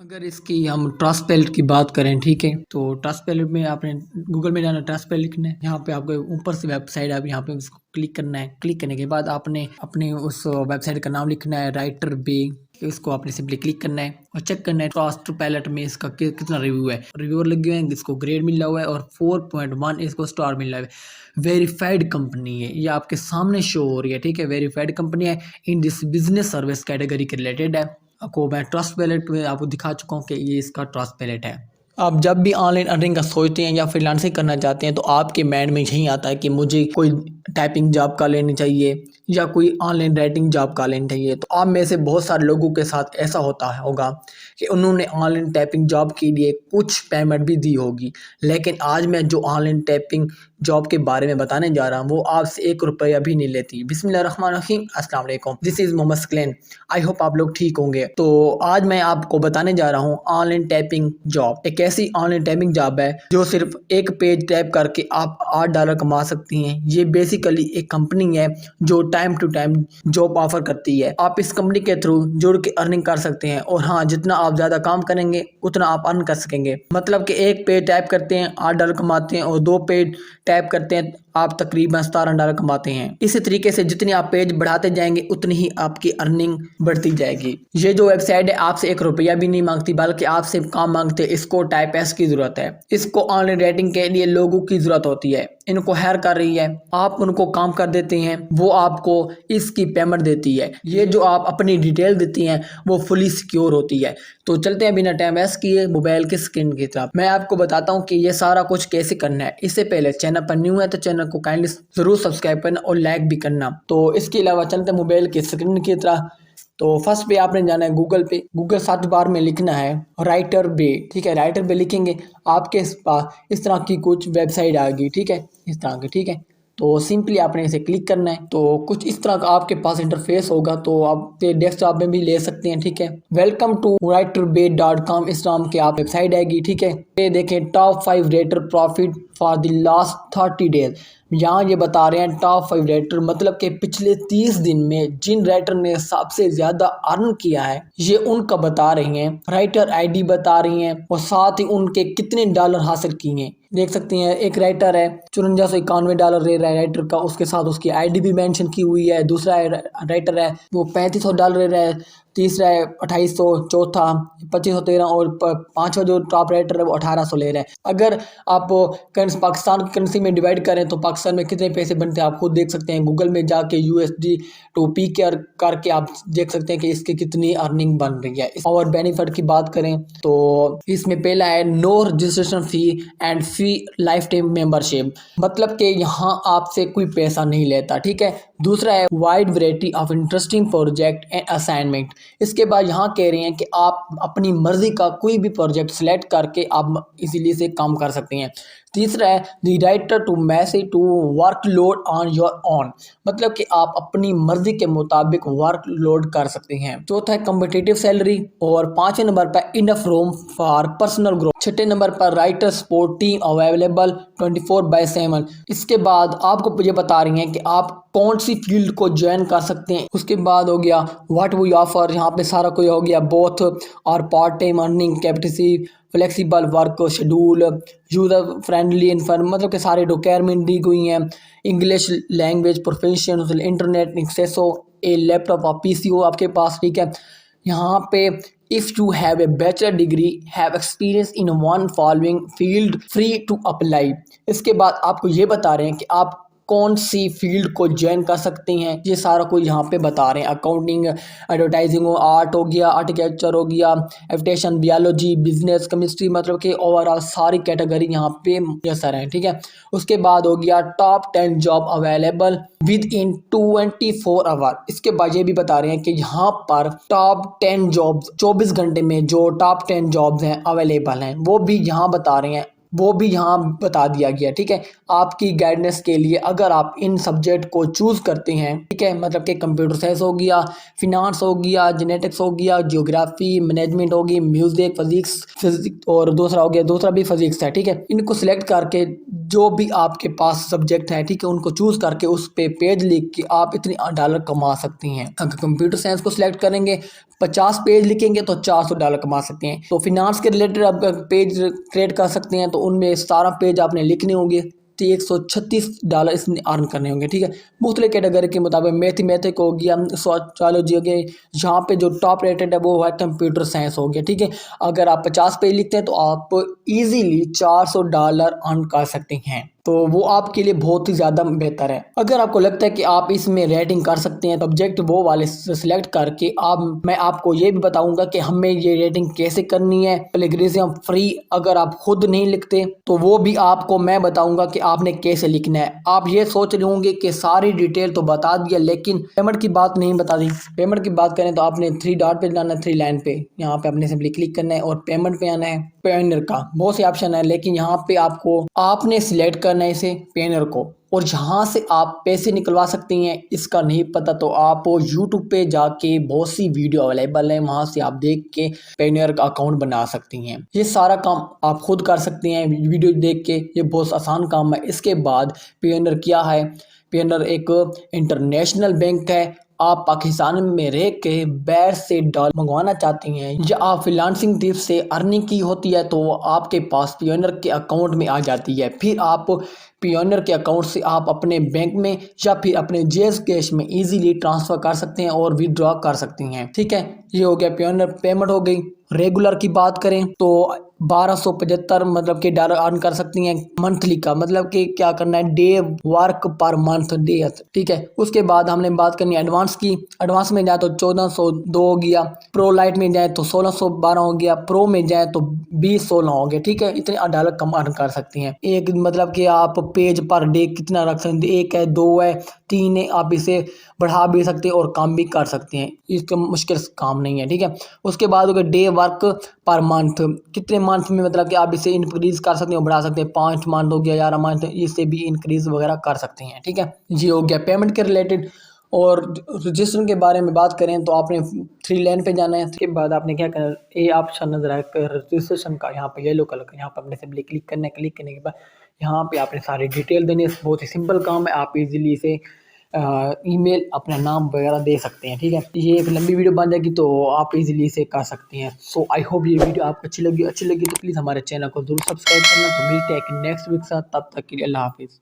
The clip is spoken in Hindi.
अगर इसकी हम ट्रस्टपैलेट की बात करें, ठीक है, तो ट्रस्टपैलेट में आपने गूगल में जाना, ट्रस्टपैलेट लिखना है। यहाँ पे आपको ऊपर से वेबसाइट है, आप यहाँ पे उसको क्लिक करना है। क्लिक करने के बाद आपने अपने उस वेबसाइट का नाम लिखना है, राइटर बे। इसको आपने सिंपली क्लिक करना है और चेक करना है ट्रस्टपैलेट में इसका कितना रिव्यू है। रिव्यूअर लगे हुए हैं, इसको ग्रेड मिला हुआ है और 4.1 इसको स्टार मिला है। वेरीफाइड कंपनी है, ये आपके सामने शो हो रही है, ठीक है। वेरीफाइड कंपनी है, in this business service category के रिलेटेड है। आपको मैं ट्रस्टपैलेट में आपको दिखा चुका हूँ कि ये इसका ट्रस्टपैलेट है। आप जब भी ऑनलाइन अर्निंग का सोचते हैं या फ्रीलांसिंग करना चाहते हैं तो आपके माइंड में यही आता है कि मुझे कोई टाइपिंग जॉब का लेनी चाहिए या कोई ऑनलाइन राइटिंग जॉब का लेनी चाहिए। तो आप में से बहुत सारे लोगों के साथ ऐसा होता होगा कि उन्होंने ऑनलाइन टाइपिंग जॉब के लिए कुछ पेमेंट भी दी होगी, लेकिन आज मैं जो ऑनलाइन टाइपिंग जॉब के बारे में बताने जा रहा हूँ वो आपसे 1 रुपया भी नहीं लेती। बिस्मिल्लाहिर्रहमानिर्रहीम, अस्सलाम वालेकुम, this is Mohammad Saqlain. I hope आप लोग ठीक होंगे। तो आज मैं आपको बताने जा रहा हूँ ऑनलाइन टाइपिंग जॉब। एक ऐसी ऑनलाइन टाइपिंग जॉब है जो सिर्फ एक पेज टाइप करके आप $8 कमा सकती हैं। ये बेसिकली एक कंपनी है जो time to time job offer करती है। आप इस कंपनी के थ्रू जुड़ के अर्निंग कर सकते हैं और हाँ, जितना आप ज़्यादा काम करेंगे उतना आप अर्न कर सकेंगे। मतलब कि एक पेज टाइप करते हैं $8 कमाते हैं और 2 पेज टाइप करते हैं आप तकरीबन $17 कमाते हैं। इसी तरीके से जितनी आप पेज बढ़ाते जाएंगे उतनी ही आपकी अर्निंग बढ़ती जाएगी। ये जो वेबसाइट है आपसे 1 रुपया भी नहीं मांगती, बल्कि आपसे काम मांगते। इसको टाइपिस्ट की जरूरत है, इसको ऑनलाइन राइटिंग के लिए लोगों की जरूरत होती है। इनको हायर कर रही है, आप उनको काम कर देते हैं, वो आपको इसकी पेमेंट देती है। ये जो आप अपनी डिटेल देती हैं वो फुली सिक्योर होती है। तो चलते हैं बिना टाइम वेस्ट किए मोबाइल की स्क्रीन की तरफ। मैं आपको बताता हूँ कि ये सारा कुछ कैसे करना है। इससे पहले चैनल पर न्यू है तो चैनल को काइंडली जरूर सब्सक्राइब करना और लाइक भी करना। तो इसके अलावा चलते हैं मोबाइल की स्क्रीन की तरफ। तो फर्स्ट पे आपने जाना है गूगल पे। गूगल सर्च बार में लिखना है राइटर बे, ठीक है। राइटर बे लिखेंगे, आपके पास इस तरह की कुछ वेबसाइट आएगी, ठीक है, इस तरह की, ठीक है। तो सिंपली आपने इसे क्लिक करना है। तो कुछ इस तरह का आपके पास इंटरफेस होगा, तो आप डेस्कटॉप में भी ले सकते हैं, ठीक है। वेलकम टू writerbay.com इस नाम की आप वेबसाइट आएगी, ठीक है। ये देखें, top 5 rater profit for the last 30 days. यहाँ ये बता रहे हैं टॉप 5 राइटर, मतलब कि पिछले 30 दिन में जिन राइटर ने सबसे ज्यादा अर्न किया है ये उनका बता रही हैं। राइटर आईडी बता रही हैं और साथ ही उनके कितने डॉलर हासिल किए हैं। देख सकते हैं एक राइटर है $5491 ले रहा है राइटर का, उसके साथ उसकी आईडी भी मेंशन की हुई है। दूसरा राइटर है वो $3500 ले रहा है। तीसरा है 2800, चौथा 2513 और पांचवा जो टॉप राइटर है वो 1800 ले रहा है। अगर आप पाकिस्तान की करेंसी में डिवाइड करें तो पाकिस्तान में कितने पैसे बनते हैं आप खुद देख सकते हैं। गूगल में जाके USD टू पी करके आप देख सकते हैं कि इसकी कितनी अर्निंग बन रही है। और बेनिफिट की बात करें तो इसमें पहला है no registration fee and fee lifetime membership, मतलब कि यहाँ आपसे कोई पैसा नहीं लेता, ठीक है। दूसरा है wide variety of interesting project and assignment. इसके बाद यहाँ कह रहे हैं कि आप अपनी मर्जी का कोई भी प्रोजेक्ट सिलेक्ट करके आप इजीली से काम कर सकते हैं। तीसरा है the writer to message to workload on your on, मतलब कि आप अपनी मर्जी के मुताबिक वर्कलोड कर सकते हैं। चौथा है कम्पिटिटिव सैलरी और 5वें नंबर पर enough room for personal growth. 6ठे नंबर पर राइटर सपोर्ट टीम अवेलेबल 24/7। इसके बाद आपको ये बता रही हैं कि आप कौन सी फील्ड को ज्वाइन कर सकते हैं। उसके बाद हो गया व्हाट वी ऑफर, यहाँ पे सारा कोई हो गया बोथ और part time earning capacity, flexible work schedule, user friendly inform, मतलब कि सारे रिक्वायरमेंट दी गई हैं। English language professional, internet access हो, ए लैपटॉप और पीसी हो आपके पास, ठीक है। यहाँ पे if you have a bachelor degree have experience in one following field free to apply. इसके बाद आपको ये बता रहे हैं कि आप कौन सी फील्ड को ज्वाइन कर सकते हैं, ये सारा कुछ यहाँ पे बता रहे हैं। अकाउंटिंग, एडवर्टाइजिंग, आर्ट हो गया, आर्किटेक्चर हो गया, एविटेशन, बायोलॉजी, बिजनेस, केमिस्ट्री, मतलब कि ओवरऑल सारी कैटेगरी यहाँ पे यसर है, ठीक है। उसके बाद हो गया top 10 job available within 24 hour. इसके बाद ये भी बता रहे हैं कि यहाँ पर टॉप 10 जॉब 24 घंटे में जो टॉप 10 जॉब्स हैं अवेलेबल हैं वो भी यहाँ बता रहे हैं, वो भी यहाँ बता दिया गया, ठीक है। आपकी गाइडेंस के लिए अगर आप इन सब्जेक्ट को चूज करते हैं, ठीक है, मतलब कि कंप्यूटर साइंस हो गया, फिनांस हो गया, जेनेटिक्स हो गया, जियोग्राफी, मैनेजमेंट होगी, म्यूजिक, फिजिक्स और दूसरा हो गया, दूसरा भी फिजिक्स है, ठीक है। इनको सिलेक्ट करके जो भी आपके पास सब्जेक्ट है, ठीक है, उनको चूज करके उस पे पेज लिख के आप इतने डॉलर कमा सकती हैं। अगर कंप्यूटर साइंस को सिलेक्ट करेंगे, 50 पेज लिखेंगे तो $400 कमा सकते हैं। तो फिनांस के रिलेटेड आप पेज क्रिएट कर सकते हैं, तो उनमें सारा पेज आपने लिखने होंगे, तो $136 इसने अर्न करने होंगे, ठीक है। मुख्तलिफ कैटेगरी के मुताबिक मैथमेटिक हो गया, सोशियोलॉजी हो गया, यहाँ पे जो टॉप रेटेड है वो है कंप्यूटर साइंस हो गया, ठीक है। अगर आप 50 पेज लिखते हैं तो आप इजीली $400 अर्न कर सकते हैं, तो वो आपके लिए बहुत ही ज़्यादा बेहतर है। अगर आपको लगता है कि आप इसमें रेटिंग कर सकते हैं, तो सब्जेक्ट वो वाले सिलेक्ट करके मैं आपको ये भी बताऊंगा कि हमें ये रेटिंग कैसे करनी है, प्लेगरिज्म फ्री। अगर आप खुद नहीं लिखते तो वो भी आपको मैं बताऊंगा कि आपने कैसे लिखना है। आप ये सोच रहे होंगे कि सारी डिटेल तो बता दिया, लेकिन पेमेंट की बात नहीं बता दी। पेमेंट की बात करें तो आपने 3 डॉट पे जाना है, 3 लाइन पे, यहाँ पे आपने सिंपली क्लिक करना है और पेमेंट पे आना है। पेनर का बहुत से ऑप्शन है, लेकिन यहाँ पे आपने सिलेक्ट करना है इसे पेनर को, और जहाँ से आप पैसे निकलवा सकती हैं इसका नहीं पता तो आप यूट्यूब पे जाके बहुत सी वीडियो अवेलेबल है, वहां से आप देख के पेनर का अकाउंट बना सकती हैं। ये सारा काम आप खुद कर सकती हैं वीडियो देख के, ये बहुत आसान काम है। इसके बाद पेनर क्या है, पेनर एक इंटरनेशनल बैंक है। आप पाकिस्तान में रह के बाहर से डॉलर मंगवाना चाहती हैं या आप फ्रीलांसिंग टिप से अर्निंग की होती है, तो वो आपके पास पियोनियर के अकाउंट में आ जाती है। फिर आप पियोनियर के अकाउंट से आप अपने बैंक में या फिर अपने जेएस कैश में इजीली ट्रांसफर कर सकते हैं और विड्रॉ कर सकती हैं, ठीक है। ये हो गया पियोनियर पेमेंट हो गई। रेगुलर की बात करें तो 1275 मतलब कि डॉलर अर्न कर सकती हैं मंथली का, मतलब कि क्या करना है, day work per month day, ठीक है। उसके बाद हमने बात करनी है एडवांस की। एडवांस में जाए तो 1402 हो गया, प्रो लाइट में जाए तो 1612 हो गया, प्रो में जाए तो 2016 हो गया, ठीक है। इतने डॉलर कम अर्न कर सकती हैं। एक मतलब कि आप पेज पर डे कितना रख सकते हैं, 1 है, 2 है, 3 है, आप इसे बढ़ा भी सकते हैं और काम भी कर सकते हैं, इसका मुश्किल काम नहीं है, ठीक है। उसके बाद अगर डे वर्क पर मंथ, कितने मंथ में मतलब कि आप इसे इंक्रीज कर सकते हैं और बढ़ा सकते हैं, 5 मंथ हो गया, 11 मंथ, इससे भी इंक्रीज वगैरह कर सकते हैं, ठीक है। ये हो गया पेमेंट के रिलेटेड। और रजिस्ट्रेशन के बारे में बात करें तो आपने 3 लाइन पे जाना है। उसके बाद आपने क्या करना है, ये ऑप्शन नजर आएगा रजिस्ट्रेशन का, यहाँ पे येलो कलर का, यहाँ पर आपने सिंपली क्लिक करना है। क्लिक करने के बाद यहाँ पे आपने सारी डिटेल देनी है। बहुत ही सिंपल काम है, आप इजीली इसे ईमेल अपना नाम वगैरह दे सकते हैं, ठीक है। ये एक लंबी वीडियो बन जाएगी तो आप इजीली इसे कर सकते हैं। सो आई होप ये वीडियो आपको अच्छी लगी तो प्लीज़ हमारे चैनल को जरूर सब्सक्राइब करना। तो मिलते हैं एक नेक्स्ट वीक साथ, तब तक के लिए अल्लाह हाफिज़।